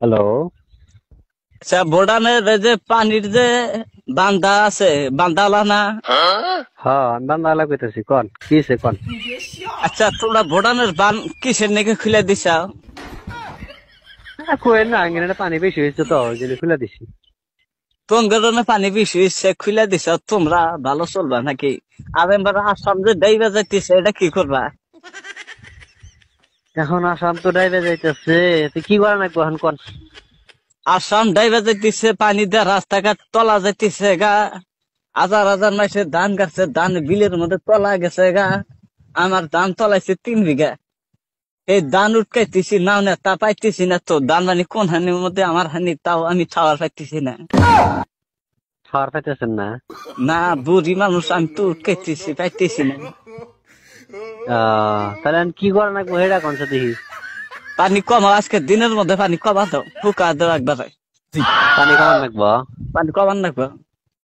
Hello. আচ্ছা, ভুটানের এই যে পানির যে বান্ধা আছে, বান্ধালা না? হ্যাঁ, আমি বান্দা কইতেছি, কোন কি হইছে কোন? আচ্ছা, তোমরা ভুটানের বান কিসের নাকি খুলে দিছাও? কই না, আঙ্গিনাটা পানি বেশি হয়েছে তো ওই জন্য খুলে দিছি। তোমার পানি বেশি হইছে খুলে দিছ, তোমরা ভালো চলবা নাকি? আর এবার আসাম যে ডাইবা যাইতেছে, এটা কি করবা? এখন আসাম তো ডাইবে যাইতেছে, তুই কি করা নাকবো এখন কোন? আসাম ডাইবা যাইতেছে, পানি দিয়ে রাস্তাঘাট তলা যাইতেছে গা। হাজার হাজার মাসে ধান গাছে, ধান বিলের মধ্যে তলা গেছে গা। আমার ধান তলাইছে 3 বিঘা। এই ধান উঠকাইতেছি নাও না, তা পাইতেছি না তো। ধান মানে কোন হানির মধ্যে আমার হানি, তাও আমি খাওয়ার পাইতেছি না। খাওয়ার পাইতেছেন না? না, বুড়ি মানুষ, আমি তো উঠকাইতেছি, পাইতেছি না। তাহলে এখন কি করা নাকবো হেডা কোন সে দেখি। পানি কমাও, আজকে দিনের মধ্যে পানি কমা দাও, ফুকা দাও একবারে। পানি কমান নাকবো? পানি কমান রাখবো।